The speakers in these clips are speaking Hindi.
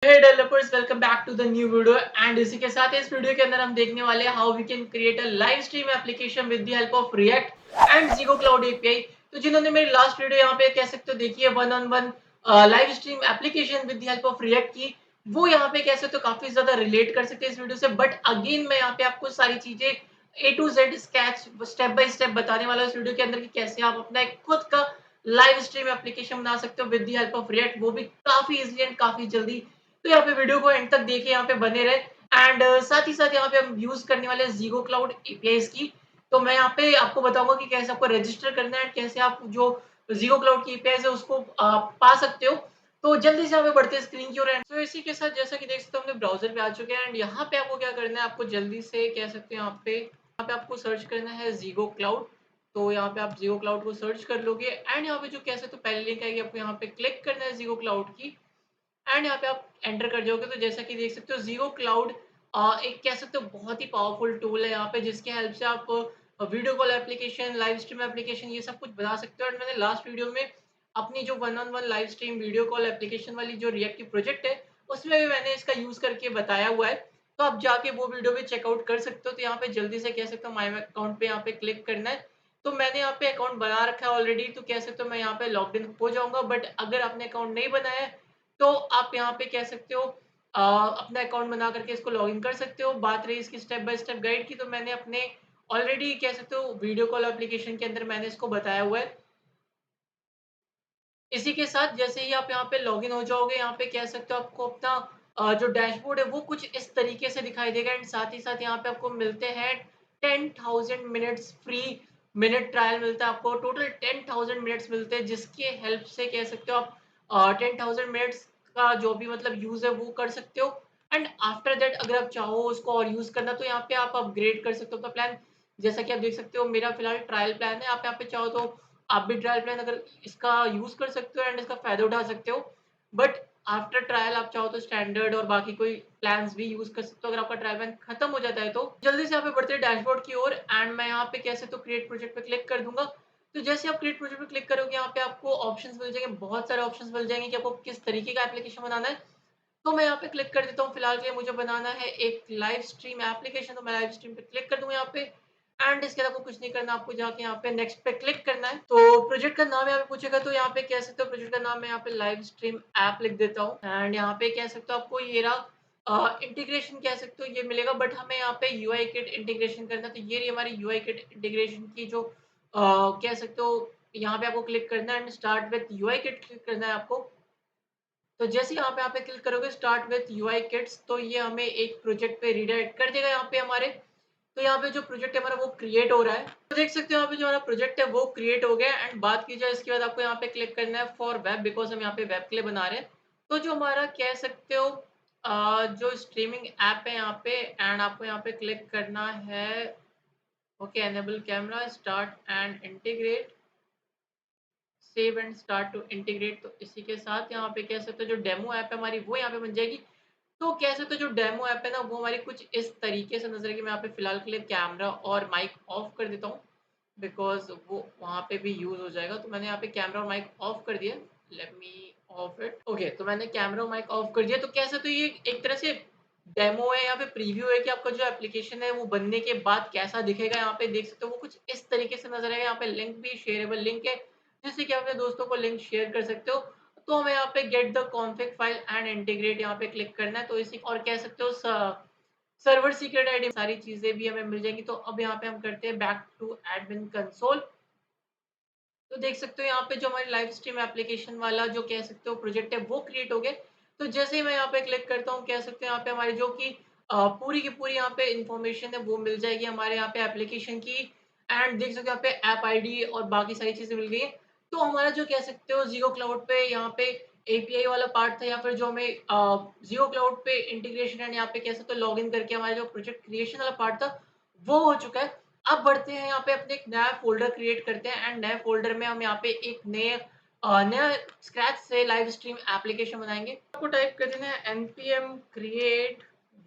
Hey developers, welcome back to the new video. And इसी के साथ इस वीडियो के अंदर हम देखने वाले हैं how we can create a live stream application with the help of React and Zego cloud API. तो जिन्होंने मेरी लास्ट वीडियो यहाँ पे कह सकते हो देखिए one on one live stream application with the help of react की, वो यहाँ पे कह सकते हो काफी ज्यादा रिलेट कर सकते हैं इस वीडियो से। बट अगेन मैं यहाँ पे आपको सारी चीजें A to Z sketch step by step बताने वाला हूँ इस वीडियो के अंदर कि कैसे आप अपना एक खुद का लाइव स्ट्रीम एप्लीकेशन बना सकते हो with the help of react, वो भी काफी इजीली एंड काफी जल्दी। तो यहाँ पे वीडियो को एंड तक देखिए, यहाँ पे बने रहे। एंड साथ ही साथ यहाँ पे हम यूज करने वाले ज़ीगो क्लाउड एपीआईज की। तो मैं यहाँ पे आपको बताऊंगा कि कैसे आपको रजिस्टर करना है, कैसे आप जो ज़ीगो क्लाउड की एपीआईज है उसको पा सकते हो। तो जल्दी से यहाँ पे बढ़ते हैं स्क्रीन की ओर। एंड तो इसी के साथ जैसा कि देख सकते हो, हमने ब्राउजर पे आ चुके हैं। एंड यहाँ पे आपको क्या करना है, आपको जल्दी से कह सकते हैं यहाँ पे आपको सर्च करना है ज़ीगो क्लाउड। तो यहाँ पे आप ज़ीगो क्लाउड को सर्च कर लोगे। एंड यहाँ पे जो कह सकते हो पहले लिंक आएगी, आपको यहाँ पे क्लिक करना है ज़ीगो क्लाउड की। एंड यहाँ पे आप एंटर कर जाओगे तो जैसा कि देख सकते हो ज़ीरो क्लाउड एक कह सकते हो बहुत ही पावरफुल टूल है यहाँ पे, जिसके हेल्प से आप video call application, live stream application, ये सब कुछ बना सकते हो। और मैंने लास्ट वीडियो में अपनी जो one on one live stream video call application वाली जो रिएक्टिव प्रोजेक्ट है, उसमें भी मैंने इसका यूज करके बताया हुआ है। तो आप जाके वो वीडियो भी चेकआउट कर सकते हो। तो यहाँ पे जल्दी से कह सकते हो माई अकाउंट पे यहाँ पे क्लिक करना है। तो मैंने यहाँ पे अकाउंट बना रखा है ऑलरेडी, तो कह सकते हो मैं यहाँ पे लॉग इन हो जाऊंगा। बट अगर आपने अकाउंट नहीं बनाया है तो आप यहाँ पे कह सकते हो अपना अकाउंट बना करके इसको लॉगिन कर सकते हो। बात रही इसकी स्टेप बाय स्टेप गाइड की, तो मैंने अपने ऑलरेडी कह सकते हो वीडियो कॉल एप्लीकेशन के अंदर मैंने इसको बताया हुआ है। इसी के साथ जैसे ही आप यहाँ पे लॉगिन हो जाओगे, यहाँ पे कह सकते हो आपको अपना जो डैशबोर्ड है वो कुछ इस तरीके से दिखाई देगा। एंड साथ ही साथ यहाँ पे आपको मिलते हैं 10,000 मिनट्स फ्री मिनट ट्रायल मिलता है आपको। टोटल 10,000 मिनट्स मिलते हैं, जिसके हेल्प से कह सकते हो आप 10,000 मिनट्स का जो भी मतलब यूज है वो कर सकते हो। एंड आफ्टर दैट अगर आप चाहो उसको और यूज करना, तो यहाँ पे आप अपग्रेड कर सकते हो अपना प्लान। जैसा कि आप देख सकते हो मेरा फिलहाल ट्रायल प्लान है। आप यहाँ पे चाहो तो आप भी ट्रायल प्लान अगर इसका यूज कर सकते हो एंड इसका फायदा उठा सकते हो। बट आफ्टर ट्रायल आप चाहो तो स्टैंडर्ड और बाकी कोई प्लान्स भी यूज कर सकते हो अगर आपका ट्रायल प्लान खत्म हो जाता है। तो जल्दी से यहाँ पे बढ़ते हैं डैशबोर्ड की ओर। एंड मैं यहाँ पे कैसे तो क्रिएट प्रोजेक्ट पे क्लिक कर दूंगा। तो जैसे आप क्रिएट प्रोजेक्ट पे क्लिक करोगे, यहाँ पे आपको ऑप्शंस मिल जाएंगे, बहुत सारे ऑप्शंस मिल जाएंगे कि आपको किस तरीके का एप्लीकेशन बनाना है। तो मैं यहाँ पे क्लिक कर देता हूँ। फिलहाल के लिए मुझे बनाना है एक लाइव स्ट्रीम एप्लीकेशन, तो मैं लाइव स्ट्रीम पे क्लिक कर दूंगा यहाँ पे। एंड इसके अलावा कुछ नहीं करना, आपको जाके यहाँ पे नेक्स्ट पे क्लिक करना है। तो प्रोजेक्ट का नाम यहाँ पे पूछेगा, तो यहाँ पे कह सकते हो प्रोजेक्ट का नाम मैं यहाँ पे लाइव स्ट्रीम ऐप लिख देता हूँ। एंड यहाँ पे कह सकते हो आपको ये रहा इंटीग्रेशन कह सकते हो ये मिलेगा। बट हमें यहाँ पे यूआई किट इंटीग्रेशन करना है, तो ये रही हमारी यूआई किट इंटीग्रेशन की जो कह सकते हो यहाँ पे आपको क्लिक करना है। And start with UI kit click करना है आपको। तो जैसे यहाँ पे क्लिक करोगे स्टार्ट विथ यूआई किट्स, तो ये हमें एक प्रोजेक्ट पे रीडायरेक्ट कर देगा यहाँ पे हमारे। तो यहाँ पे जो प्रोजेक्ट है हमारा वो क्रिएट हो रहा है। तो देख सकते हो यहाँ पे जो हमारा प्रोजेक्ट है वो क्रिएट हो गया। एंड बात की जाए इसके बाद आपको यहाँ पे क्लिक करना है फॉर वेब, बिकॉज हम यहाँ पे वेब के लिए बना रहे हैं। तो जो हमारा कह सकते हो जो स्ट्रीमिंग ऐप है यहाँ पे, एंड आपको यहाँ पे क्लिक करना है okay enable camera start and integrate, save and start to integrate. तो इसी के साथ यहाँ पे कह सकते हो जो डेमो ऐप है हमारी वो यहाँ पे बन जाएगी। तो कह सकते हो जो डेमो ऐप है ना वो हमारी कुछ इस तरीके से नजर आएगी। मैं यहाँ पे फिलहाल के लिए कैमरा और माइक ऑफ कर देता हूँ, बिकॉज वो वहाँ पे भी यूज हो जाएगा। तो मैंने यहाँ पे कैमरा और माइक ऑफ कर दिया। Let me of it. Okay, तो मैंने कैमरा और माइक ऑफ कर दिया। तो कैसे तो ये एक तरह से डेमो है, यहाँ पे प्रीव्यू है कि आपका जो एप्लीकेशन है वो बनने के बाद कैसा दिखेगा। यहाँ पे देख सकते हो वो कुछ इस तरीके से नजर आएगा। यहाँ पे लिंक भी शेयरेबल लिंक है, जिससे कि आप अपने दोस्तों को लिंक शेयर कर सकते हो। तो हमें यहाँ पे get the config file and integrate यहाँ पे क्लिक करना है। तो इसी और कह सकते हो सर्वर सीक्रेट आईडी सारी चीजें भी हमें मिल जाएंगी। तो अब यहाँ पे हम करते हैं बैक टू एडमिन कंसोल। तो देख सकते हो यहाँ पे जो हमारी लाइव स्ट्रीम एप्लीकेशन वाला जो कह सकते हो प्रोजेक्ट है वो क्रिएट हो गया। तो जैसे ही मैं यहाँ पे क्लिक करता हूँ, कह सकते हो यहाँ पे हमारी जो कि पूरी की पूरी यहाँ पे इंफॉर्मेशन है वो मिल जाएगी हमारे यहाँ पे एप्लीकेशन की। एंड देख सकते हो यहाँ पे ऐप आईडी और बाकी सारी चीजें मिल गई है। तो हमारा जो कह सकते हो जियो क्लाउड पे यहाँ पे एपीआई वाला पार्ट था, या फिर जो हमें जियो क्लाउड पे इंटीग्रेशन एंड यहाँ पे कह सकते हो लॉग इन करके हमारा जो प्रोजेक्ट क्रिएशन वाला पार्ट था वो हो चुका है। अब बढ़ते हैं यहाँ पे अपने एक नया फ़ोल्डर क्रिएट करते हैं। एंड नए फ़ोल्डर में हम यहाँ पे एक नया स्क्रैच से लाइव स्ट्रीम एप्लीकेशन बनाएँगे। आपको टाइप कर देना है npm create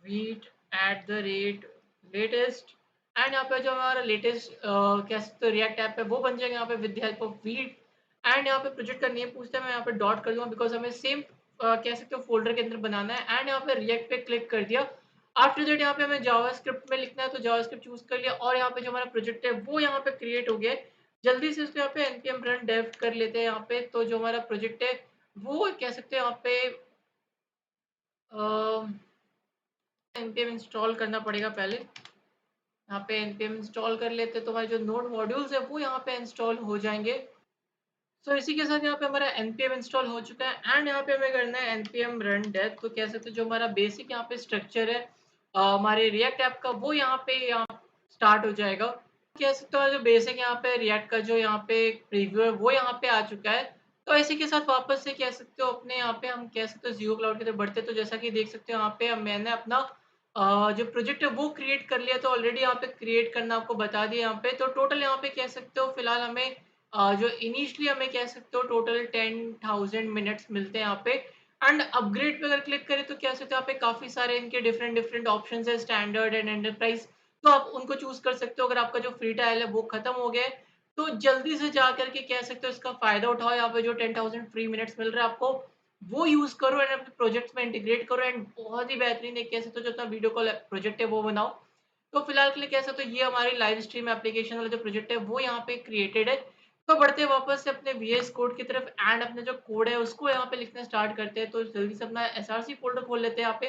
wheat at the rate latest. And यहाँ पे जो हमारा लेटेस्ट कह सकते हो रिएक्ट ऐप है वो बन जाएगा यहाँ पे with the help of wheat. And यहाँ पे प्रोजेक्ट का नेम पूछता है, मैं यहाँ पे डॉट कर दूँगा बिकॉज़ हमें सेम कह सकते हो फ़ोल्डर के अंदर बनाना है एंड यहाँ पे रिएक्ट पे क्लिक कर दिया। आफ्टर दैट यहाँ पे हमें जावास्क्रिप्ट में लिखना है तो जावास्क्रिप्ट चूज़ कर लिया और यहाँ पे जो हमारा प्रोजेक्ट है वो यहाँ पे क्रिएट हो गया है। जल्दी से इसको यहाँ पे npm रन डेव कर लेते हैं यहाँ पे, तो जो हमारा प्रोजेक्ट है वो कह सकते हैं यहाँ पे अ, npm इंस्टॉल करना पड़ेगा पहले। यहाँ पे npm इंस्टॉल कर लेते हैं तो हमारे जो नोड मॉड्यूल्स है वो यहाँ पे इंस्टॉल हो जाएँगे। सो इसी के साथ यहाँ पे हमारा npm इंस्टॉल हो चुका है एंड यहाँ पे हमें करना है npm रन डेव। तो कह सकते हो जो हमारा बेसिक यहाँ पे स्ट्रक्चर है हमारे रिएक्ट ऐप का वो यहाँ स्टार्ट हो जाएगा। कह सकते हो जो बेसिक यहाँ पे रिएक्ट का जो यहाँ पे प्रीव्यू है वो यहाँ पे आ चुका है। तो इसी के साथ वापस से कह सकते हो अपने यहाँ पे हम कह सकते हो ज़ीरो क्लाउड की तरफ बढ़ते हैं। तो जैसा कि देख सकते हो यहाँ पे मैंने अपना जो प्रोजेक्ट है वो क्रिएट कर लिया। तो ऑलरेडी यहाँ पे क्रिएट करना आपको बता दिया यहाँ पे। तो टोटल यहाँ पे कह सकते हो फिलहाल हमें जो इनिशियली हमें कह सकते हो टोटल 10,000 मिनट्स मिलते हैं यहाँ पे एंड अपग्रेड पे अगर क्लिक करें तो कह सकते हो यहाँ पे काफ़ी सारे इनके डिफरेंट डिफरेंट ऑप्शंस है, स्टैंडर्ड एंड एंटरप्राइज। तो आप उनको चूज़ कर सकते हो। अगर आपका जो फ्री ट्रायल है वो खत्म हो गया है, तो जल्दी से जा कर के कह सकते हो इसका फ़ायदा उठाओ। यहाँ पे जो 10,000 फ्री मिनट्स मिल रहा है आपको, वो यूज़ करो एंड अपने प्रोजेक्ट्स में इंटीग्रेट करो एंड बहुत ही बेहतरीन एक कह सकते हो जो अपना वीडियो कॉल प्रोजेक्ट है वो बनाओ। तो फिलहाल के लिए कह सकते हो ये हमारी लाइव स्ट्रीम एप्लीकेशन वाला जो प्रोजेक्ट है वो यहाँ पे क्रिएटेड है। तो बढ़ते हैं वापस से अपने वीएस कोड की तरफ एंड अपने जो कोड है उसको यहाँ पे लिखना स्टार्ट करते हैं। तो जल्दी से अपना एसआरसी फ़ोल्डर खोल लेते हैं यहाँ पे।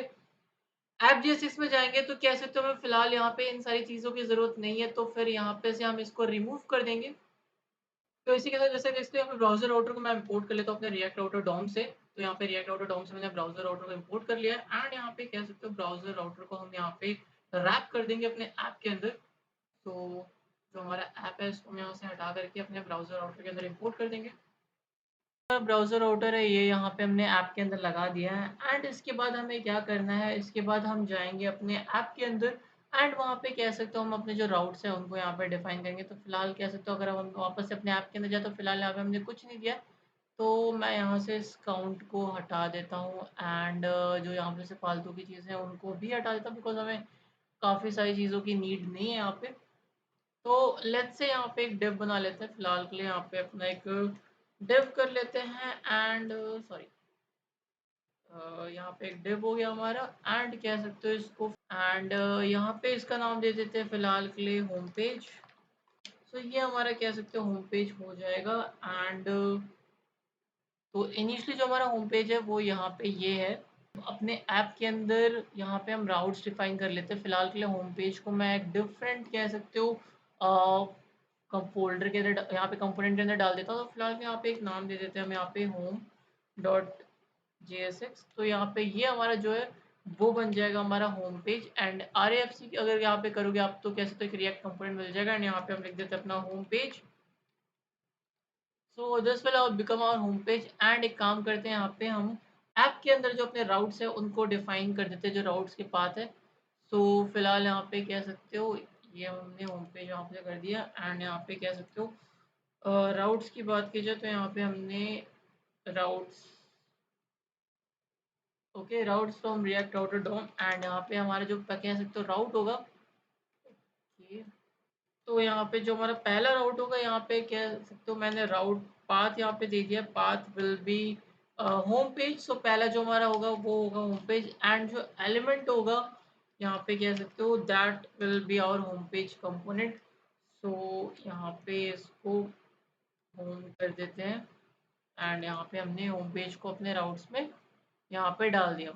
ऐप जीएसएक्स में जाएँगे तो कह सकते हो हमें फिलहाल यहाँ पे इन सारी चीज़ों की ज़रूरत नहीं है, तो फिर यहाँ पे से हम इसको रिमूव कर देंगे। तो इसी के साथ जैसे देखते हैं ब्राउज़र राउटर को मैं इंपोर्ट कर लेता हूँ अपने रिएक्ट राउटर डोम से। तो यहाँ पे रिएक्ट राउटर डोम से मैंने ब्राउज़र राउटर को इंपोर्ट कर लिया है एंड यहाँ पे कह सकते हो ब्राउज़र राउटर को हम यहाँ पे रैप कर देंगे अपने ऐप के अंदर। तो जो हमारा ऐप है इसको हम यहाँ से हटा करके अपने ब्राउज़र राउटर के अंदर इंपोर्ट कर देंगे। ब्राउज़र राउटर है ये यहाँ पे हमने ऐप के अंदर लगा दिया है एंड इसके बाद हमें क्या करना है, इसके बाद हम जाएँगे अपने ऐप के अंदर एंड वहाँ पे कह सकते हो हम अपने जो राउट्स हैं उनको यहाँ पे डिफ़ाइन करेंगे। तो फिलहाल कह सकते हो अगर हम वापस से अपने ऐप के अंदर जाए तो फिलहाल यहाँ पे हमने कुछ नहीं दिया। तो मैं यहाँ से इस काउंट को हटा देता हूँ एंड जो यहाँ पे से फालतू की चीज़ें हैं उनको भी हटा देता हूँ बिकॉज़ हमें काफ़ी सारी चीज़ों की नीड नहीं है यहाँ पे। तो लेट्स से यहाँ पे एक डिव बना लेते हैं। फिलहाल के लिए यहाँ पे अपना एक डिव कर लेते हैं एंड सॉरी यहाँ पे एक डिव हो गया हमारा एंड कह सकते हो इसको एंड यहाँ पे इसका नाम दे देते हैं फिलहाल के लिए होम पेज। तो ये हमारा कह सकते हो होम पेज हो जाएगा एंड तो इनिशियली जो हमारा होम पेज है वो यहाँ पे ये है। अपने ऐप के अंदर यहाँ पे हम राउट्स डिफाइन कर लेते हैं। फिलहाल के लिए होम पेज को मैं एक डिफरेंट कह सकते हो कम फ़ोल्डर के अंदर यहाँ पे कंपोनेंट के अंदर डाल देता हूँ। तो फिलहाल यहाँ पे एक नाम दे देते हैं हम यहाँ पे होम डॉट जेएसएक्स। तो यहाँ पे ये हमारा जो है वो बन जाएगा हमारा होम पेज एंड आरएएफसी अगर यहाँ पे करोगे आप तो कह सकते हो एक रिएक्ट कंपोनेंट मिल जाएगा एंड यहाँ पे हम लिख देते हैं अपना home page. So this will become our home page and एक काम करते हैं यहाँ पे हम ऐप के अंदर जो अपने राउट्स है उनको डिफाइन कर देते हैं जो राउट्स के पाथ है। सो फिलहाल यहाँ पे कह सकते हो ये हमने होम पेज यहाँ पे कर दिया एंड यहाँ पे कह सकते हो राउट्स की बात की जाए तो यहाँ पे हमने routes okay routes from React Router DOM and यहाँ पे हमारा जो कह सकते हो राउट होगा ओके। तो यहाँ पे जो हमारा पहला राउट होगा यहाँ पे कह सकते हो मैंने राउट पाथ यहाँ पे दे दिया। Path will be home page. So पहला जो हमारा होगा वो होगा होम पेज एंड जो एलिमेंट होगा यहाँ पे कह सकते हो that will be our home page component. So यहाँ पे इसको होम कर देते हैं एंड यहाँ पे हमने होम पेज को अपने राउट्स में यहाँ पे डाल दिया।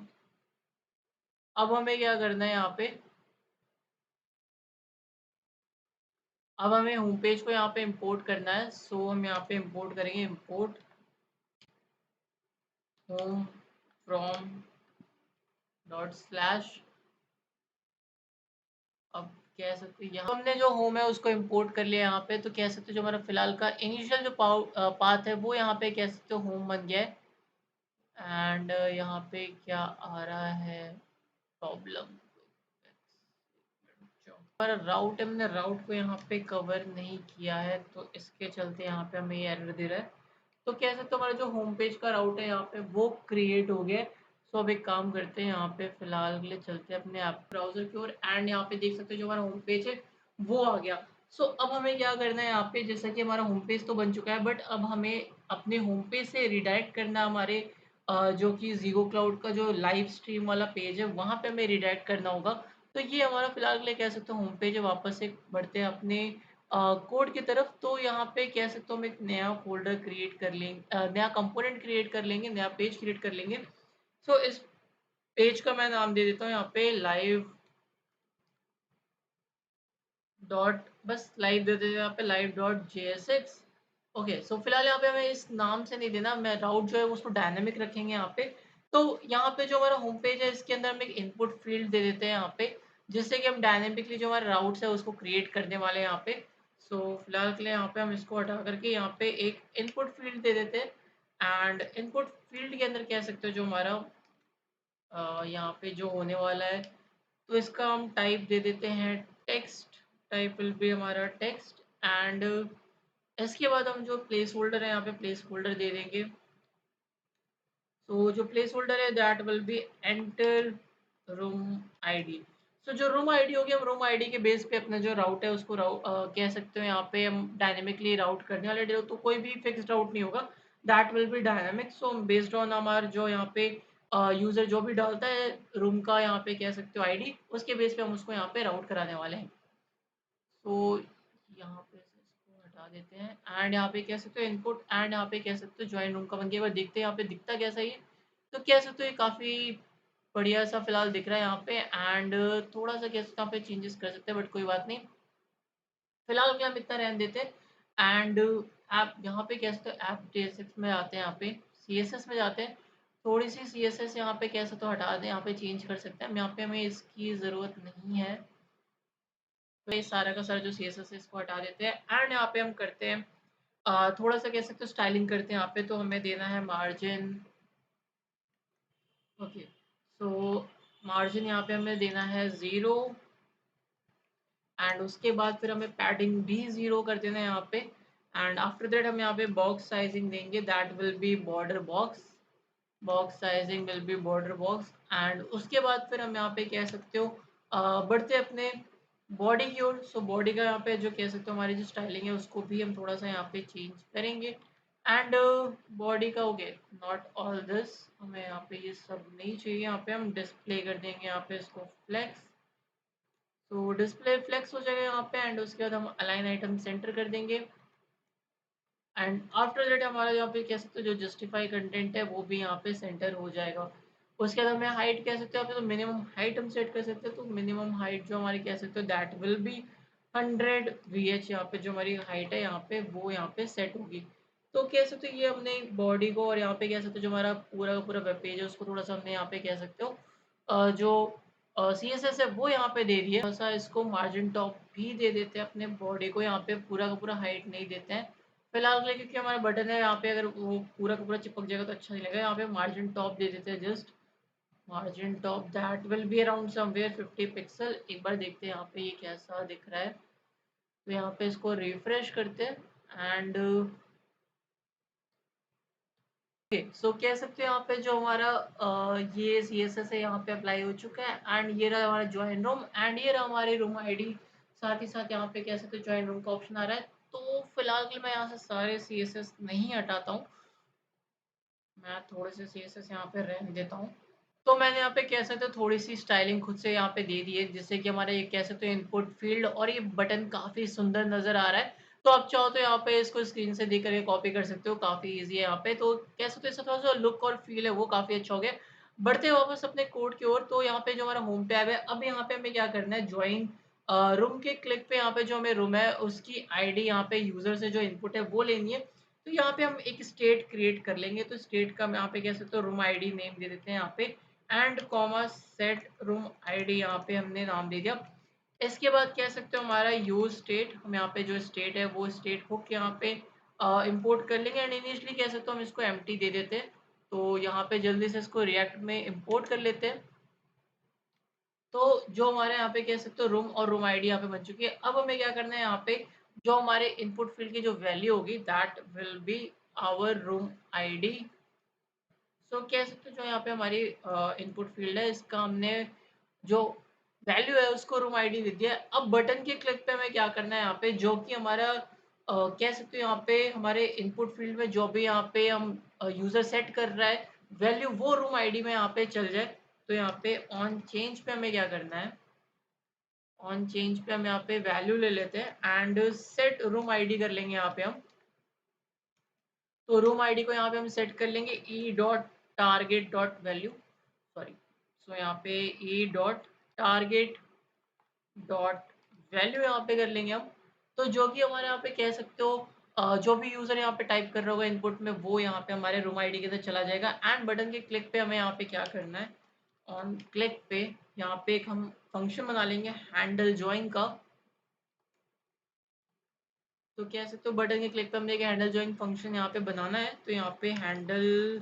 अब हमें क्या करना है यहाँ पे, अब हमें होम पेज को यहाँ पे इंपोर्ट करना है। सो हम यहाँ पे इंपोर्ट करेंगे import home from dot slash. अब कह सकते हैं यहाँ हमने जो होम है उसको इंपोर्ट कर लिया यहाँ पे। तो कह सकते हैं जो हमारा फिलहाल का इनिशियल जो पाथ है वो यहाँ पे कह सकते हो होम बन गया है एंड यहाँ पे क्या आ रहा है प्रॉब्लम पर राउट हमने राउट को यहाँ पे कवर नहीं किया है तो इसके चलते यहाँ पे हमें ये एरर दे रहा है। तो कह सकते हो हमारा जो होम पेज का राउट है यहाँ पे वो क्रिएट हो गया है। सो अब एक काम करते हैं यहाँ पे फिलहाल के लिए चलते हैं अपने ऐप ब्राउजर की ओर एंड यहाँ पे देख सकते हो जो हमारा होम पेज है वो आ गया। सो अब हमें क्या करना है यहाँ पे, जैसा कि हमारा होम पेज तो बन चुका है बट अब हमें अपने होम पेज से रिडायरेक्ट करना हमारे जो कि ज़ीगो क्लाउड का जो लाइव स्ट्रीम वाला पेज है, वहाँ पे हमें रिडायरेक्ट करना होगा। तो ये हमारा फिलहाल के लिए कह सकते हो होम पेज है। वापस से बढ़ते हैं अपने कोड की तरफ। तो यहाँ पे कह सकते हो हम एक नया फ़ोल्डर क्रिएट कर लेंगे, नया कंपोनेंट क्रिएट कर लेंगे, नया पेज क्रिएट कर लेंगे। सो इस पेज का मैं नाम दे देता हूँ यहाँ पे लाइव डॉट, बस लाइव दे देते हैं यहाँ पे लाइव डॉट जेएसएक्स। ओके, सो फिलहाल यहाँ पे हमें इस नाम से नहीं देना, मैं राउट जो है उसको डायनामिक रखेंगे यहाँ पे। तो यहाँ पे जो हमारा होम पेज है इसके अंदर हम एक इनपुट फील्ड दे देते हैं यहाँ पे, जिससे कि हम डायनेमिकली जो हमारे राउट्स है उसको क्रिएट करने वाले हैं यहाँ पे। सो फिलहाल के लिए यहाँ पे हम इसको हटा करके यहाँ पे एक इनपुट फील्ड दे देते हैं। एंड इनपुट फील्ड के अंदर कह सकते हो जो हमारा यहाँ पे जो होने वाला है, तो इसका हम टाइप दे देते हैं टेक्स्ट। टाइप विल बी हमारा टेक्स्ट। एंड इसके बाद हम जो प्लेस होल्डर है यहाँ पे प्लेस होल्डर दे देंगे। तो जो प्लेस होल्डर है that will be enter room ID. So जो रूम आईडी होगी, हम रूम आईडी के बेस पे अपना जो राउट है उसको कह सकते हो यहाँ पे हम डायनेमिकली राउट करने वाले। तो कोई भी फिक्स राउट नहीं होगा, that will B dynamic. So based on हमारा जो यहाँ पे यूजर जो भी डालता है रूम का यहाँ पे कह सकते हो आईडी, उसके बेस पे हम उसको यहाँ पे राउट कराने वाले हैं। तो यहाँ पे से इसको हटा देते हैं। एंड यहाँ पे कह सकते हो इनपुट, एंड यहाँ पे कह सकते हो ज्वाइन रूम का बन गया। एक बार देखते हैं यहाँ पे दिखता कैसा ही है। तो कह सकते हो ये काफ़ी बढ़िया सा फिलहाल दिख रहा है यहाँ पे। एंड थोड़ा सा कह सकते हो यहाँ पे चेंजेस कर सकते हैं, बट कोई बात नहीं, फिलहाल के हम इतना रहने देते हैं। एंड आप यहाँ पे कह सकते हो ऐप जेएसएक्स में आते हैं, यहाँ पे सीएसएस में जाते हैं। थोड़ी सी सीएसएस यहाँ पे कह सकते हो हटा दें, यहाँ पे चेंज कर सकते हैं हम, यहाँ पे हमें इसकी ज़रूरत नहीं है। तो ये सारा का सारा जो सीएसएस है इसको हटा देते हैं। एंड यहाँ पे हम करते हैं थोड़ा सा कह सकते हो स्टाइलिंग करते हैं यहाँ पे। तो हमें देना है मार्जिन। ओके, सो मार्जिन यहाँ पे हमें देना है 0। एंड उसके बाद फिर हमें पैडिंग भी 0 कर देना है यहाँ पे। एंड आफ्टर दैट हम यहाँ पे बॉक्स साइजिंग देंगे, that will B border box. Box sizing will be border box. And उसके बाद फिर हम यहाँ पे कह सकते हो बढ़ते अपने बॉडी की ओर। सो बॉडी का यहाँ पे जो कह सकते हो हमारी जो स्टाइलिंग है उसको भी हम थोड़ा सा यहाँ पे चेंज करेंगे। एंड बॉडी का हो गया, नॉट ऑल दिस, हमें यहाँ पे ये सब नहीं चाहिए। यहाँ पे हम डिस्प्ले कर देंगे यहाँ पे इसको फ्लेक्स। तो डिस्प्ले फ्लेक्स हो जाएगा यहाँ पे। एंड उसके बाद हम अलाइन आइटम सेंटर कर देंगे। एंड आफ्टर दैट हमारा यहाँ पे कह सकते हो जो जस्टिफाई कंटेंट है वो भी यहाँ पे सेंटर हो जाएगा। उसके बाद हमें हाइट कह सकते हो यहाँ पे, तो मिनिमम हाइट हम सेट कर सकते हैं। तो मिनिमम हाइट जो हमारी कह सकते हो दैट विल बी 100 VH। यहाँ पे जो हमारी हाइट है यहाँ पे वो यहाँ पे सेट होगी। तो कह सकते हो ये हमने बॉडी को, और यहाँ पे कह सकते हो जो हमारा पूरा का पूरा वेब पेज है उसको थोड़ा सा हमने यहाँ पे कह सकते हो जो CSS है वो यहाँ पे दे दिया। थोड़ा सा इसको मार्जिन टॉप भी दे देते हैं अपने बॉडी को, यहाँ पे पूरा का पूरा हाइट नहीं देते हैं फिलहाल के लिए, क्योंकि हमारा बटन है यहाँ पे अगर वो पूरा का पूरा चिपक जाएगा तो अच्छा नहीं लगेगा। यहाँ पे मार्जिन टॉप दे देते हैं, just margin top that will be around somewhere 50 pixel. एक बार देखते हैं यहाँ पे ये कैसा दिख रहा है। तो यहाँ पे इसको रिफ्रेश करते हैं। एंड सो कह सकते हैं यहाँ पे जो हमारा ये CSS है यहाँ पे अप्लाई हो चुका है। एंड ये रहा हमारा ज्वाइन रूम, एंड ये रहा हमारे रूम आईडी। साथ ही साथ यहाँ पे कह सकते हैं ज्वाइन रूम का ऑप्शन आ रहा है। तो फिलहाल के लिए मैं यहाँ से सारे CSS नहीं हटाता हूँ, मैं थोड़े से CSS यहाँ पे रहने देता हूँ। तो मैंने यहाँ पे कह सकते हो थोड़ी-सी स्टाइलिंग खुद से यहाँ पे दे दी है, जिससे कि हमारा ये कह सकते हो इनपुट फ़ील्ड और ये बटन काफ़ी सुंदर नज़र आ रहा है। तो आप चाहो तो यहाँ पे इसको स्क्रीन से देख कर के कॉपी कर सकते हो, काफ़ी ईज़ी है यहाँ पे। तो कह सकते हो इसका थोड़ा-सा लुक और फ़ील है वो काफ़ी अच्छा हो गया। बढ़ते हैं वापस अपने कोड की ओर। तो यहाँ पे जो हमारा होम टैब है, अब यहाँ पे हमें क्या करना है, जॉइन रूम के क्लिक पे यहाँ पे जो हमें रूम है उसकी आईडी यहाँ पे यूज़र से जो इनपुट है वो लेनी है। तो यहाँ पे हम एक स्टेट क्रिएट कर लेंगे। तो स्टेट का हम यहाँ पे कह सकते हो रूम आईडी नेम दे देते हैं यहाँ पे। And comma set room ID यहाँ पे हमने नाम दे दिया। इसके बाद कह सकते हो हमारा यूज स्टेट, हम यहाँ पे जो स्टेट है वो स्टेट हुक यहाँ पे इंपोर्ट कर लेंगे। एंड इनिशियली कह सकते हो हम इसको एम्प्टी दे देते हैं। तो यहाँ पे जल्दी से इसको रिएक्ट में इंपोर्ट कर लेते हैं। तो जो हमारे यहाँ पे कह सकते हो रूम और रूम आईडी यहाँ पे बन चुकी है। अब हमें क्या करना है, यहाँ पे जो हमारे इनपुट फील्ड की जो वैल्यू होगी that will be our room ID. So कह सकते हो जो यहाँ पे हमारी इनपुट फील्ड है इसका हमने जो वैल्यू है उसको रूम आईडी दे दिया है। अब बटन के क्लिक पे हमें क्या करना है, यहाँ पे जो कि हमारा कह सकते हो यहाँ पे हमारे इनपुट फील्ड में जो भी यहाँ पे हम यूजर सेट कर रहा है वैल्यू वो रूम आईडी में यहाँ पे चल जाए। तो यहाँ पे ऑन चेंज पे हमें क्या करना है, ऑन चेंज पे हम यहाँ पे वैल्यू ले लेते हैं एंड सेट रूम आईडी कर लेंगे यहाँ पे हम। तो रूम आईडी को यहाँ पे हम सेट कर लेंगे e dot target dot value, sorry, so यहाँ पे e dot target dot value यहाँ पे कर लेंगे हम। तो जो कि हमारे यहाँ पे कह सकते हो जो भी यूज़र यहाँ पे टाइप कर रहा होगा इनपुट में, वो यहाँ पे हमारे रूम आईडी के अंदर चला जाएगा। एंड बटन के क्लिक पे हमें यहाँ पे क्या करना है, ऑन क्लिक पे यहाँ पे एक हम फंक्शन बना लेंगे हैंडल जॉइन का। तो कह सकते हो बटन के क्लिक पे हमने एक हैंडल जॉइन फंक्शन यहाँ पे बनाना है। तो यहाँ पे हैंडल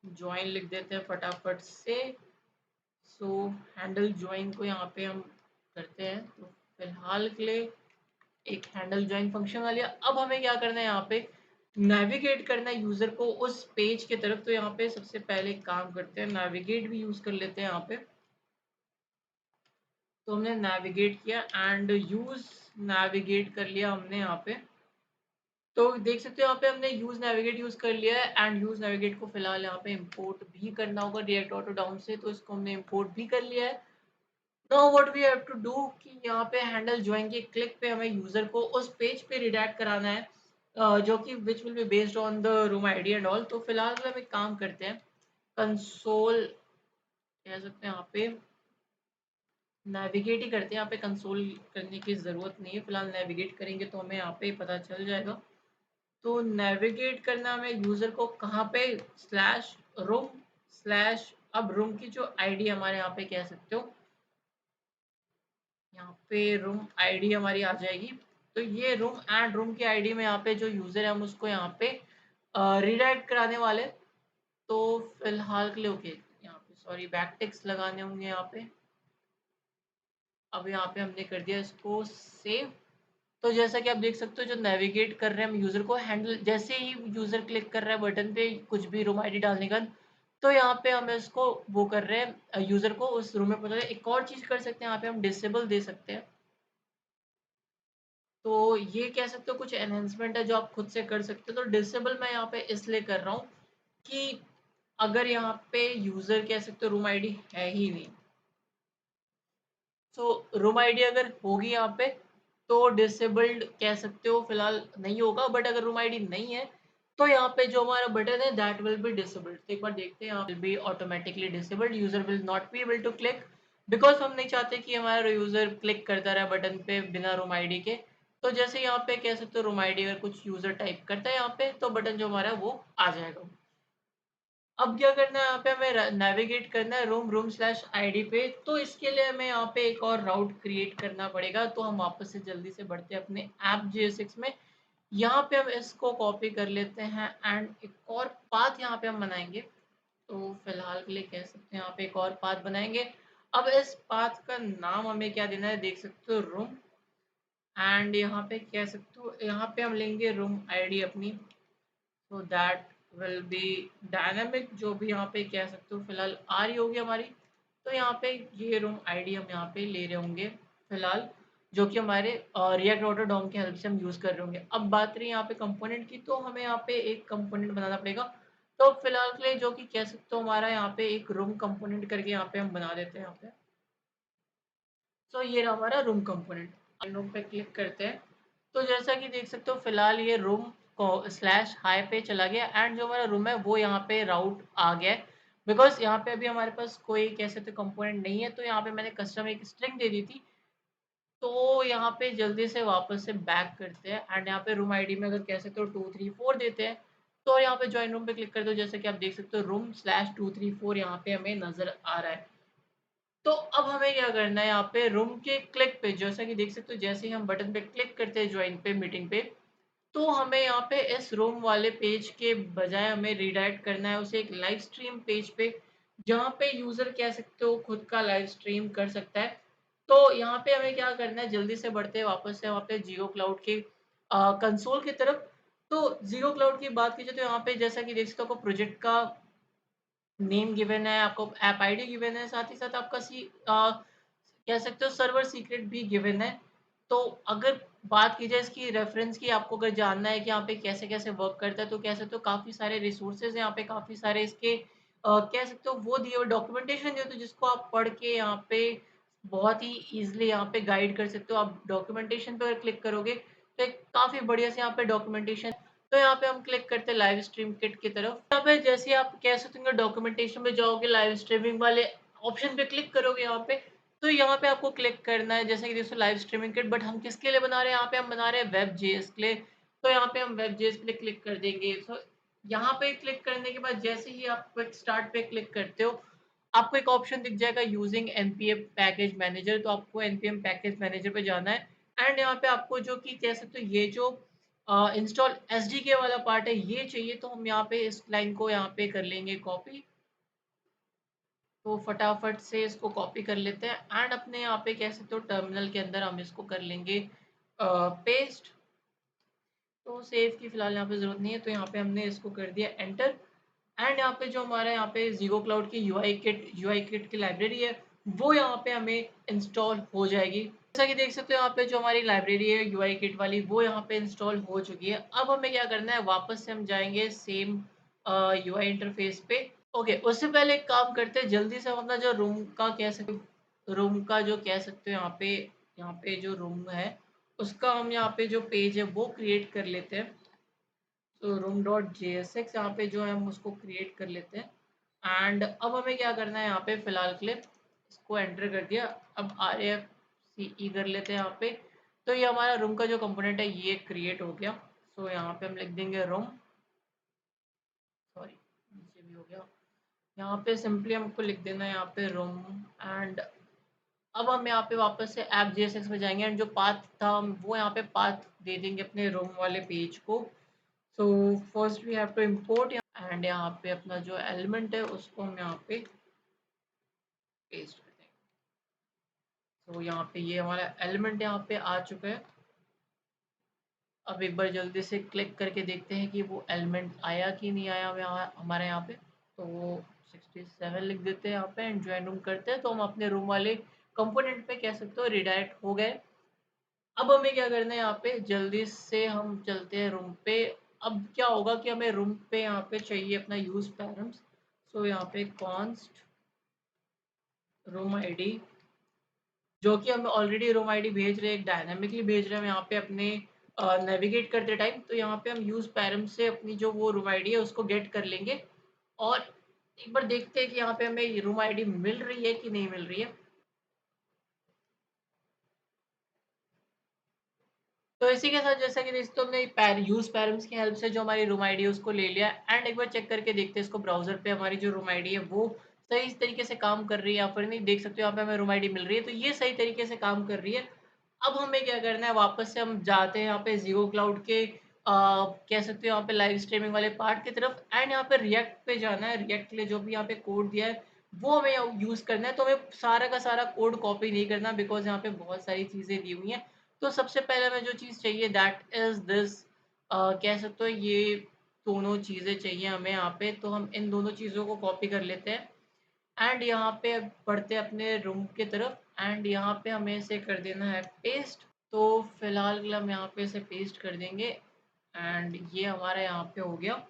जॉइन लिख देते हैं फटाफट से। सो हैंडल जॉइन को यहाँ पे हम करते हैं। तो फिलहाल के लिए एक हैंडल जॉइन फंक्शन आ लिया। अब हमें क्या करना है, यहाँ पे नेविगेट करना है यूजर को उस पेज की तरफ। तो यहाँ पे सबसे पहले एक काम करते हैं, नेविगेट भी यूज कर लेते हैं यहाँ पे। तो हमने नेविगेट किया एंड यूज नेविगेट कर लिया हमने यहाँ पे। तो देख सकते हो यहाँ पे हमने यूज नेविगेट यूज कर लिया है एंड यूज नेविगेट को फिलहाल यहाँ पे इंपोर्ट भी करना होगा रिएक्ट ऑटो डाउन से। तो इसको हमने इंपोर्ट भी कर लिया है। Now what we have to do कि यहाँ पे हैंडल ज्वाइन के क्लिक पे हमें यूजर को उस पेज पे रिडायरेक्ट कराना है जो कि which will be based on the room ID and all. तो फिलहाल हम एक काम करते हैं, कंसोल कह सकते हैं यहाँ पे नेविगेट ही करते हैं। यहाँ पे कंसोल करने की ज़रूरत नहीं है, फिलहाल नेविगेट करेंगे तो हमें यहाँ पे पता चल जाएगा। तो नेविगेट करना हमें यूज़र को कहाँ पे, स्लैश रूम स्लैश, अब रूम की जो आईडी हमारे यहाँ पे कह सकते हो, यहाँ पे रूम आईडी हमारी आ जाएगी। तो ये रूम एंड रूम की आईडी में यहाँ पे जो यूज़र है हम उसको यहाँ पे रिडायरेक्ट कराने वाले। तो फिलहाल के लिए ओके, यहाँ पे सॉरी बैक टिक्स लगाने होंगे यहाँ पे। अब यहाँ पे हमने कर दिया इसको सेव। तो जैसा कि आप देख सकते हो जो नेविगेट कर रहे हैं हम यूज़र को, हैंडल जैसे ही यूज़र क्लिक कर रहा है बटन पे कुछ भी रूम आईडी डालने का, तो यहाँ पे हम इसको वो कर रहे हैं यूज़र को उस रूम में पहुंचा। एक और चीज़ कर सकते हैं यहाँ पे, हम डिसेबल दे सकते हैं। तो ये कह सकते हो कुछ एनहेंसमेंट है जो आप खुद से कर सकते हो। तो डिसेबल मैं यहाँ पे इसलिए कर रहा हूँ कि अगर यहाँ पे यूज़र कह सकते हो रूम आईडी है ही नहीं, तो रूम आईडी अगर होगी यहाँ पे तो डिसेबल्ड कह सकते हो फिलहाल नहीं होगा। बट अगर रूम आईडी नहीं है तो यहाँ पे जो हमारा बटन है दैट विल बी डिसेबल्ड। तो एक बार देखते हैं, यहाँ will be automatically disabled, user will not be able to click because हम नहीं चाहते कि हमारा यूजर क्लिक करता रहे बटन पे बिना रूम आईडी के। तो जैसे यहाँ पे कह सकते हो रूम आईडी अगर कुछ यूजर टाइप करता है यहाँ पे तो बटन जो हमारा है वो आ जाएगा। अब क्या करना है, यहाँ पे हमें नेविगेट करना है रूम स्लैश आईडी पे। तो इसके लिए हमें यहाँ पे एक और राउट क्रिएट करना पड़ेगा। तो हम वापस से जल्दी से बढ़ते हैं अपने ऐप JS6 में। यहाँ पे हम इसको कॉपी कर लेते हैं एंड एक और पाथ यहाँ पे हम बनाएंगे। तो फिलहाल के लिए कह सकते हैं यहाँ पे एक और पाथ बनाएंगे। अब इस पाथ का नाम हमें क्या देना है, देख सकते हो रूम, एंड यहाँ पे कह सकते हो यहाँ पे हम लेंगे रूम आईडी अपनी। तो दैट विल बी डायनामिक, जो भी यहाँ पे कह सकते हो फिलहाल आ रही होगी हमारी। तो यहाँ पे ये रूम आईडी हम यहाँ पे ले रहे होंगे फिलहाल, जो कि हमारे रिएक्ट ऑटो डॉम की हेल्प से हम यूज़ कर रहे होंगे। अब बात रही यहाँ पे कंपोनेंट की, तो हमें यहाँ पे एक कंपोनेंट बनाना पड़ेगा। तो फिलहाल के लिए जो कि कह सकते हो हमारा यहाँ पे एक रूम कंपोनेंट करके यहाँ पे हम बना देते हैं यहाँ पे। तो ये रहा हमारा रूम कंपोनेंट। रूम पे क्लिक करते हैं तो जैसा कि देख सकते हो फिलहाल ये रूम को स्लैश हाई पे चला गया एंड जो हमारा रूम है वो यहाँ पे राउट आ गया है। बिकॉज यहाँ पे अभी हमारे पास कोई कह सकते कंपोनेंट नहीं है। तो यहाँ पे मैंने कस्टम एक स्ट्रिंग दे दी थी। तो यहाँ पे जल्दी से वापस से बैक करते हैं एंड यहाँ पे रूम आईडी में अगर कह सकते हो 234 देते हैं। तो यहाँ पे ज्वाइन रूम पे क्लिक कर दो, जैसे कि आप देख सकते हो रूम स्लैश 234 यहाँ पे हमें नजर आ रहा है। तो अब हमें क्या करना है, यहाँ पे रूम के क्लिक पे जैसा कि देख सकते हो जैसे ही हम बटन पे क्लिक करते हैं ज्वाइन पे मीटिंग पे, तो हमें यहाँ पे इस रूम वाले पेज के बजाय हमें रिडायरेक्ट करना है उसे एक लाइव स्ट्रीम पेज पे, जहाँ पे यूजर कह सकते हो खुद का लाइव स्ट्रीम कर सकता है। तो यहाँ पे हमें क्या करना है, जल्दी से बढ़ते हैं वापस से वहाँ पे जियो क्लाउड के कंसोल की तरफ। तो जियो क्लाउड की बात कीजिए तो यहाँ पे जैसा कि देख सकते हो आपको प्रोजेक्ट का नेम गिवन है, आपको ऐप आईडी गिवन है, साथ ही साथ आपका कह सकते हो सर्वर सीक्रेट भी गिवन है। तो अगर बात की जाए इसकी रेफरेंस की, आपको अगर जानना है कि यहाँ पे कैसे-कैसे वर्क करता है, तो कह सकते हो काफ़ी सारे रिसोर्सेज़ हैं यहाँ पे, काफ़ी सारे इसके कह सकते हो वो दिए हुए डॉक्यूमेंटेशन दिए होते हैं जिसको आप पढ़ के यहाँ पे बहुत ही ईज़िली यहाँ पे गाइड कर सकते हो। आप डॉक्यूमेंटेशन पे अगर क्लिक करोगे तो एक काफ़ी बढ़िया से यहाँ पे डॉक्यूमेंटेशन, तो यहाँ पे हम क्लिक करते हैं लाइव स्ट्रीम किट की तरफ। यहाँ पे जैसे ही आप कह सकते हो डॉक्यूमेंटेशन में जाओगे, लाइव स्ट्रीमिंग वाले ऑप्शन पे क्लिक करोगे यहाँ पे, तो यहाँ पे आपको क्लिक करना है जैसे कि दोस्तों लाइव स्ट्रीमिंग किट, बट हम किसके लिए बना रहे हैं? यहाँ पे हम बना रहे हैं वेब जेएस के लिए। तो यहाँ पे हम वेब जेएस पे क्लिक कर देंगे। सो यहाँ पे क्लिक करने के बाद जैसे ही आप क्विक स्टार्ट पे क्लिक करते हो, आपको एक ऑप्शन दिख जाएगा यूजिंग एनपीएम पैकेज मैनेजर, तो आपको एनपीएम पैकेज मैनेजर पे जाना है। एंड यहाँ पे आपको जो कि कह सकते हो ये जो इंस्टॉल एसडीके वाला पार्ट है ये चाहिए, तो हम यहाँ पे इस लाइन को यहाँ पे कर लेंगे कॉपी। तो फटाफट से इसको कॉपी कर लेते हैं एंड अपने यहाँ पे कह सकते हो टर्मिनल के अंदर हम इसको कर लेंगे पेस्ट। तो सेव की फिलहाल यहाँ पे ज़रूरत नहीं है, तो यहाँ पे हमने इसको कर दिया एंटर। एंड यहाँ पे जो हमारा यहाँ पे ज़ीरो क्लाउड की यूआई किट की लाइब्रेरी है, वो यहाँ पे हमें इंस्टॉल हो जाएगी। जैसा कि देख सकते हो यहाँ पे जो हमारी लाइब्रेरी है यूआई किट वाली, वो यहाँ पे इंस्टॉल हो चुकी है। अब हमें क्या करना है, वापस से हम जाएँगे सेम यूआई इंटरफेस पे। ओके, उससे पहले एक काम करते हैं, जल्दी से हम अपना जो रूम का जो कह सकते हो यहाँ पे जो रूम है, उसका हम यहाँ पे जो पेज है वो क्रिएट कर लेते हैं। तो रूम डॉट जेएसएक्स यहाँ पे जो है हम उसको क्रिएट कर लेते हैं। एंड अब हमें क्या करना है, यहाँ पे फिलहाल के लिए इसको एंटर कर दिया। अब आर एफ सी ई कर लेते हैं यहाँ पे। तो ये हमारा रूम का जो कंपोनेंट है ये क्रिएट हो गया। सो यहाँ पे हम लिख देंगे रूम, सॉरी नीचे भी हो गया। यहाँ पे सिंपली हमको लिख देना है यहाँ पे रूम। एंड अब हम यहाँ पे वापस से ऐप जेएसएक्स में जाएंगे एंड जो पाथ था हम वो यहाँ पे पाथ दे देंगे अपने रूम वाले पेज को। So first we have to import, and यहाँ पे अपना जो एलिमेंट है उसको हम यहाँ पे पेस्ट कर देंगे। तो यहाँ पे ये हमारा एलिमेंट यहाँ पे आ चुका है। अब एक बार जल्दी से क्लिक करके देखते हैं कि वो एलिमेंट आया कि नहीं आया हमारे यहाँ पे। तो 67 लिख देते हैं यहाँ पे एंड ज्वाइन रूम करते हैं, तो हम अपने रूम वाले कंपोनेंट पे कह सकते हो रिडायरेक्ट हो गए। अब हमें क्या करना है, यहाँ पे जल्दी से हम चलते हैं रूम पे। अब क्या होगा कि हमें रूम पे यहाँ पे चाहिए अपना यूज पैरम्स। सो यहाँ पे कॉन्स्ट रूम आईडी, जो कि हम ऑलरेडी रूम आईडी भेज रहे हैं, एक डायनामिकली भेज रहे हैं हम यहाँ पे अपने नेविगेट करते टाइम। तो यहाँ पे हम यूज पैरम से अपनी जो वो रूम आईडी है उसको गेट कर लेंगे और एक बार देखते हैं कि यहाँ पे हमें रूम आईडी मिल रही है कि नहीं मिल रही है। तो इसी के साथ जैसा कि दोस्तों हमने यूज पैरम्स की हेल्प से जो हमारी रूम आईडी है उसको ले लिया एंड एक बार चेक करके देखते हैं इसको ब्राउजर पे हमारी जो रूम आईडी है वो सही तरीके से काम कर रही है या फिर नहीं। देख सकते हो यहाँ पे हमें रूम आईडी मिल रही है, तो ये सही तरीके से काम कर रही है। अब हमें क्या करना है, वापस से हम जाते हैं यहाँ पे ज़ीरो क्लाउड के कह सकते हो यहाँ पे लाइव स्ट्रीमिंग वाले पार्ट की तरफ एंड यहाँ पे रिएक्ट पे जाना है। रिएक्ट के लिए जो भी यहाँ पे कोड दिया है वो हमें यूज़ करना है। तो हमें सारा का सारा कोड कॉपी नहीं करना बिकॉज़ यहाँ पे बहुत सारी चीज़ें दी हुई हैं। तो सबसे पहले हमें जो चीज़ चाहिए दैट इज़ दिस, कह सकते हो ये दोनों चीज़ें चाहिए हमें यहाँ पे। तो हम इन दोनों चीज़ों को कॉपी कर लेते हैं एंड यहाँ पे बढ़ते हैं अपने रूम की तरफ एंड यहाँ पे हमें इसे कर देना है पेस्ट। तो फिलहाल के लिए हम यहाँ पे इसे पेस्ट कर देंगे एंड ये हमारा यहाँ पे हो गया।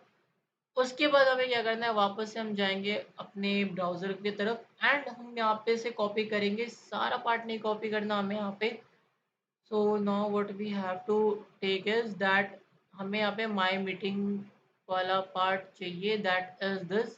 उसके बाद हमें क्या करना है, वापस से हम जाएंगे अपने ब्राउज़र की तरफ एंड हम यहाँ पे से कॉपी करेंगे। सारा पार्ट नहीं कॉपी करना हमें यहाँ पे। So now what we have to take is that हमें यहाँ पे माय मीटिंग वाला पार्ट चाहिए दैट इज़ दिस।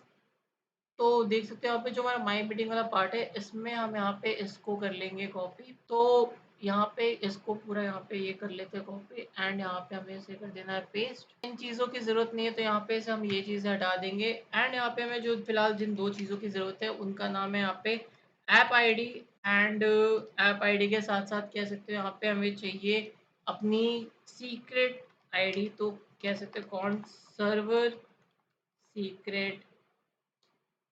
तो देख सकते हो यहाँ पे जो हमारा माई मीटिंग वाला पार्ट है इसमें हम यहाँ पे इसको कर लेंगे कॉपी। तो यहाँ पे इसको पूरा यहाँ पे ये कर लेते हैं कॉपी एंड यहाँ पे हमें इसे कर देना है पेस्ट। इन चीज़ों की ज़रूरत नहीं है तो यहाँ पे से हम ये चीज़ें हटा देंगे एंड यहाँ पे हमें जो फिलहाल जिन दो चीज़ों की ज़रूरत है उनका नाम है यहाँ पे app ID. And app ID के साथ साथ कह सकते हो यहाँ पे हमें चाहिए अपनी सीक्रेट आईडी। तो कह सकते हो कौन सर्वर सीक्रेट,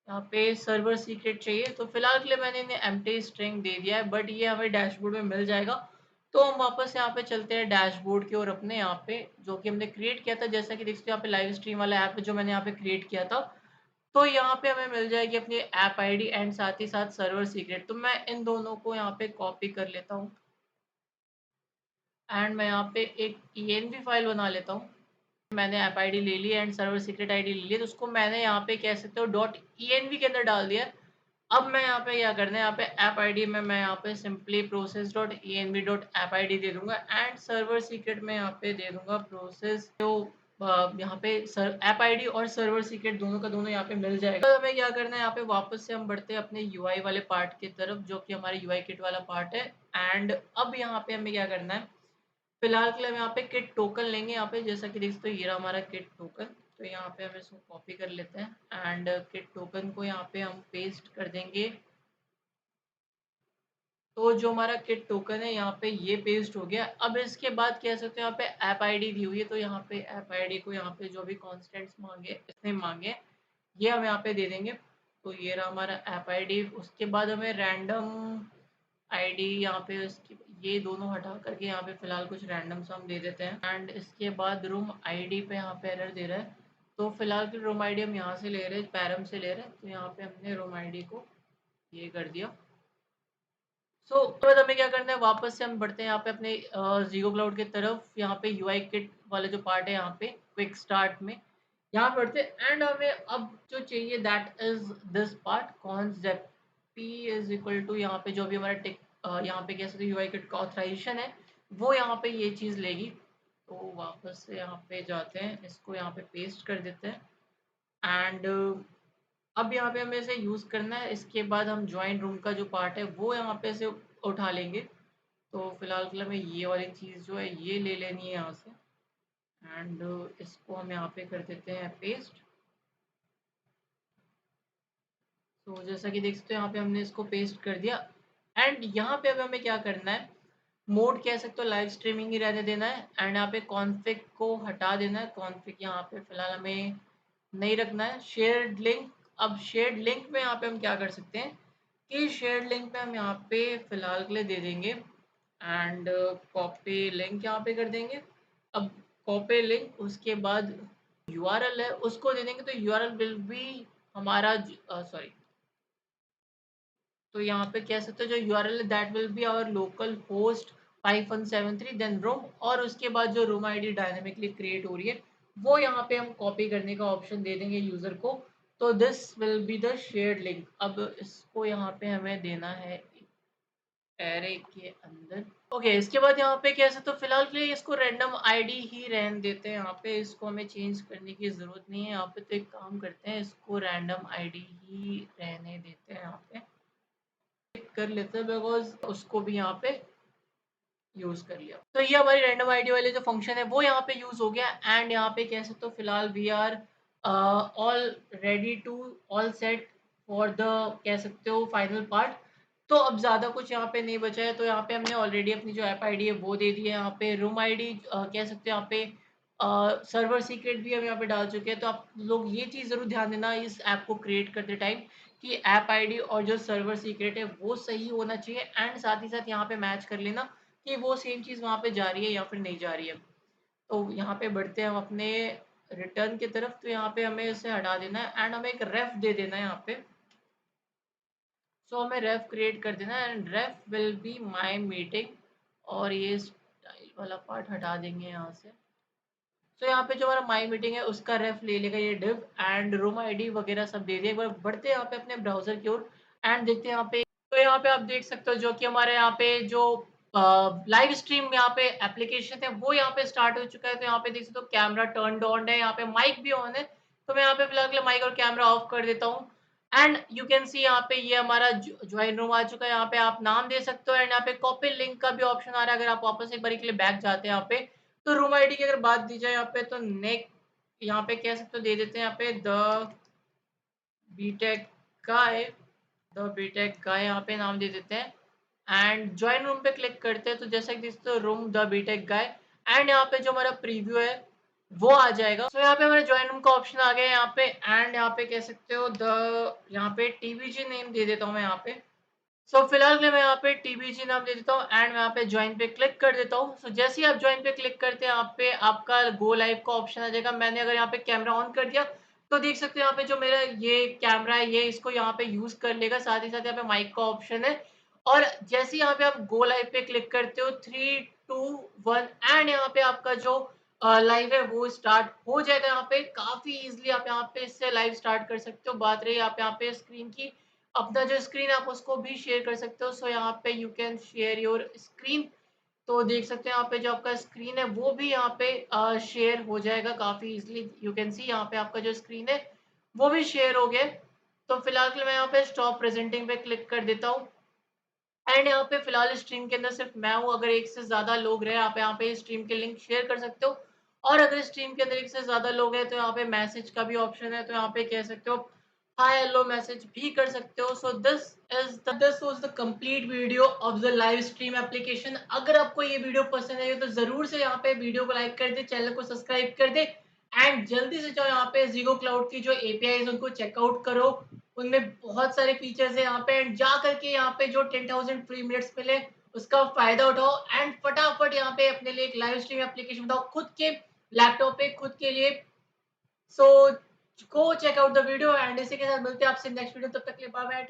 यहाँ पे सर्वर सीक्रेट चाहिए। तो फिलहाल के लिए मैंने इन्हें एम्प्टी स्ट्रिंग दे दिया है बट ये हमें डैशबोर्ड में मिल जाएगा। तो हम वापस यहाँ पे चलते हैं डैशबोर्ड की ओर अपने यहाँ पे जो कि हमने क्रिएट किया था। जैसा कि देखते हो यहाँ पे लाइव स्ट्रीम वाला ऐप है जो मैंने यहाँ पे क्रिएट किया था। तो यहाँ पे हमें मिल जाएगी अपनी ऐप आईडी एंड साथ ही साथ सर्वर सीक्रेट। तो मैं इन दोनों को यहाँ पे कॉपी कर लेता हूँ एंड मैं यहाँ पे एक env फाइल बना लेता हूँ। मैंने ऐप आईडी ले ली एंड सर्वर सीक्रेट आईडी ले ली, तो उसको मैंने यहाँ पे कह सकते हो डॉट ENV के अंदर डाल दिया। अब मैं यहाँ पे क्या करना है, यहाँ पे ऐप आईडी में मैं यहाँ पे simply process dot ENV dot app ID दे दूंगा एंड सर्वर सीक्रेट में यहाँ पे दे दूंगा प्रोसेस। तो यहाँ पे ऐप आईडी और सर्वर सीक्रेट दोनों का दोनों यहाँ पे मिल जाएगा। तो हमें क्या करना है, यहाँ पे वापस से हम बढ़ते हैं अपने UI वाले पार्ट की तरफ, जो कि हमारे UI किट वाला पार्ट है। एंड अब यहाँ पे हमें क्या करना है, फिलहाल के लिए हम यहाँ पे किट टोकन लेंगे। यहाँ पे जैसा कि देख सकते हो ये रहा हमारा किट टोकन। तो यहाँ पे हम इसको कॉपी कर लेते हैं एंड किट टोकन को यहाँ पे हम पेस्ट कर देंगे। तो जो हमारा किट टोकन है यहाँ पे ये पेस्ट हो गया। अब इसके बाद कह सकते हो यहाँ पे ऐप आईडी दी हुई है, तो यहाँ पे ऐप आईडी को यहाँ पे जो भी कॉन्स्टेंट्स मांगे इसने मांगे ये हम यहाँ पे दे देंगे। तो ये रहा हमारा ऐप आईडी। उसके बाद हमें रैंडम आईडी यहाँ पे उसकी ये दोनों हटा करके यहाँ पे फिलहाल कुछ रैंडम सा हम दे देते हैं। एंड इसके बाद रूम आईडी पे यहाँ पे एरर दे रहा है, तो फिलहाल की रूम आईडी हम यहाँ से ले रहे हैं, पैरम से ले रहे हैं। तो यहाँ पे हमने रूम आईडी को ये कर दिया। उसके बाद हमें क्या करना है, वापस से हम बढ़ते हैं यहाँ पे अपने ज़ीगो क्लाउड की तरफ। यहाँ पे यूआई किट वाला जो पार्ट है यहाँ पे क्विक स्टार्ट में यहाँ पे बढ़ते हैं एंड हमें अब जो चाहिए that is this part concept p is equal to यहाँ पे जो भी हमारा टिक यहाँ पे कह सकते यूआई किट का ऑथराइजेशन है वो यहाँ पे ये चीज़ लेगी। तो वापस से यहाँ पे जाते हैं, इसको यहाँ पे पेस्ट कर देते हैं एंड अब यहाँ पे हमें इसे यूज़ करना है। इसके बाद हम जॉइन रूम का जो पार्ट है वो यहाँ पे से उठा लेंगे। तो फिलहाल के लिए हमें ये वाली चीज़ जो है ये ले लेनी है यहाँ से एंड इसको हम यहाँ पे कर देते हैं पेस्ट। तो जैसा कि देख सकते हो यहाँ पे हमने इसको पेस्ट कर दिया एंड यहाँ पे अब हमें क्या करना है, मोड कह सकते हो लाइव स्ट्रीमिंग ही रहने देना है एंड यहाँ पे कॉन्फ़िग को हटा देना है। कॉन्फ़िग यहाँ पे फिलहाल हमें नहीं रखना है। शेयर्ड लिंक, अब शेयर्ड लिंक में यहाँ पे हम क्या कर सकते हैं कि शेयर्ड लिंक पे हम यहाँ पे फिलहाल के लिए दे देंगे एंड कॉपी लिंक यहाँ पे कर देंगे। अब कॉपी लिंक उसके बाद यूआरएल है उसको दे देंगे, तो यूआरएल विल बी हमारा सॉरी, तो यहाँ पे कह सकते हो जो यूआरएल है that will be our local host 5173 then room, और उसके बाद जो रूम आईडी डायनामिकली क्रिएट हो रही है वो यहाँ पे हम कॉपी करने का ऑप्शन दे देंगे यूजर को। तो this will be the shared link. अब इसको यहाँ पे हमें देना है एरे के अंदर। ओके, इसके बाद यहाँ पे कह सकते हो फिलहाल के लिए इसको रैंडम आईडी ही रहने देते हैं। यहाँ पे इसको हमें चेंज करने की ज़रूरत नहीं है। यहाँ पे तो एक काम करते हैं, इसको रैंडम आईडी ही रहने देते हैं। यहाँ पे कर लेते हैं बिकॉज उसको भी यहाँ पे यूज कर लिया। तो ये हमारी रैंडम आईडी वाले जो फंक्शन है वो यहाँ पे यूज हो गया एंड यहाँ पे कह सकते हो फिलहाल we are all ready to all set for the कह सकते हो फाइनल पार्ट। तो अब ज़्यादा कुछ यहाँ पे नहीं बचा है। तो यहाँ पे हमने ऑलरेडी अपनी जो ऐप आईडी है वो दे दी है। यहाँ पे रूम आईडी कह सकते हो यहाँ पे सर्वर सीक्रेट भी हम यहाँ पे डाल चुके हैं। तो आप लोग ये चीज़ ज़रूर ध्यान देना इस ऐप को क्रिएट करते टाइम कि ऐप आईडी और जो सर्वर सीक्रेट है वो सही होना चाहिए एंड साथ ही साथ यहाँ पे मैच कर लेना कि वो सेम चीज़ वहाँ पे जा रही है या फिर नहीं जा रही है। तो यहाँ पे बढ़ते हैं हम अपने रिटर्न की तरफ। तो यहाँ पे हमें इसे हटा देना है एंड हमें एक रेफ दे देना है यहाँ पे। सो हमें रेफ क्रिएट कर देना है and ref will be my meeting, और ये स्टाइल वाला पार्ट हटा देंगे यहाँ से। तो यहाँ पे जो हमारा माई मीटिंग है उसका रेफ ले लेगा ये डिव एंड रूम आईडी वगैरह सब दे दिया। एक बार बढ़ते हैं यहाँ पे अपने ब्राउजर की ओर एंड देखते हैं यहाँ पे। तो यहाँ पे आप देख सकते हो जो कि हमारे यहाँ पे जो लाइव स्ट्रीम यहाँ पे एप्लीकेशन है वो यहाँ पे स्टार्ट हो चुका है। तो यहाँ पे देख सकते हो कैमरा टर्न ऑन है, यहाँ पे माइक भी ऑन है। तो मैं यहाँ पे फिलहाल माइक और कैमरा ऑफ कर देता हूँ एंड यू कैन सी यहाँ पे ये हमारा ज्वाइन रूम आ चुका है। यहाँ पे आप नाम दे सकते हो एंड यहाँ पे कॉपी लिंक का भी ऑप्शन आ रहा है। अगर आप वापस एक बार के लिए बैक जाते हैं यहाँ पे, तो रूम आईडी की अगर बात दी जाए यहाँ पे, तो नेक यहाँ पे कह सकते हो दे देते हैं यहाँ पे the BTech guy, the BTech guy यहाँ पे नाम दे देते हैं एंड ज्वाइन रूम पे क्लिक करते हैं। तो जैसा कि देखते हो room the BTech guy and यहाँ पे जो हमारा प्रीव्यू है वो आ जाएगा। तो यहाँ पे हमारे ज्वाइन रूम का ऑप्शन आ गया यहाँ पे एंड यहाँ पे कह सकते हो द यहाँ पे टीवीजी नेम दे देता हूँ मैं यहाँ पे। सो फिलहाल के लिए मैं यहाँ पे टीबीजी नाम दे देता हूँ एंड मैं यहाँ पे ज्वाइन पे क्लिक कर देता हूँ। सो जैसे ही आप ज्वाइन पे क्लिक करते हैं यहाँ पे आपका गो लाइव का ऑप्शन आ जाएगा। मैंने अगर यहाँ पे कैमरा ऑन कर दिया तो देख सकते हो यहाँ पे जो मेरा ये कैमरा है ये इसको यहाँ पे यूज कर लेगा। साथ ही साथ यहाँ पे माइक का ऑप्शन है और जैसे ही यहाँ पे आप गो लाइव पे क्लिक करते हो 3 2 1 एंड यहाँ पे आपका जो लाइव है वो स्टार्ट हो जाएगा यहाँ पे काफ़ी ईज़िली आप यहाँ पे इससे लाइव स्टार्ट कर सकते हो। बात रही आप यहाँ पे स्क्रीन की, अपना जो स्क्रीन है आप उसको भी शेयर कर सकते हो। सो यहाँ पे you can share your screen. तो देख सकते हैं यहाँ पे जो आपका स्क्रीन है वो भी यहाँ पे शेयर हो जाएगा काफ़ी ईज़िली। यू कैन सी यहाँ पे आपका जो स्क्रीन है वो भी शेयर हो गया है। तो फिलहाल के लिए मैं यहाँ पे स्टॉप प्रेज़ेंटिंग पे क्लिक कर देता हूँ। एंड यहाँ पे फिलहाल स्ट्रीम के अंदर सिर्फ मैं हूँ, अगर एक से ज़्यादा लोग रहे आप यहाँ पे स्ट्रीम के लिंक शेयर कर सकते हो। और अगर स्ट्रीम के अंदर एक से ज़्यादा लोग हैं तो यहाँ पे मैसेज का भी ऑप्शन है, तो यहाँ पे कह सकते हो हाय हेलो मैसेज भी कर सकते हो। So this was the complete video of the live stream application. अगर आपको ये वीडियो पसंद आई हो तो ज़रूर से यहाँ पे वीडियो को लाइक कर दे, चैनल को सब्सक्राइब कर दे एंड जल्दी से जाओ यहाँ पे ज़ीरो क्लाउड की जो एपीआई है उनको चेकआउट करो। उनमें बहुत सारे फीचर्स हैं यहाँ पे एंड जा करके यहाँ पे जो 10,000 फ्री मिनट्स मिले उसका फायदा उठाओ एंड फटाफट यहाँ पे अपने लिए एक लाइव स्ट्रीम एप्लीकेशन बताओ खुद के लैपटॉप पे खुद के लिए। So go check out the video and इसी के साथ मिलते हैं आपसे नेक्स्ट वीडियो, तब तक के लिए बाय बाय।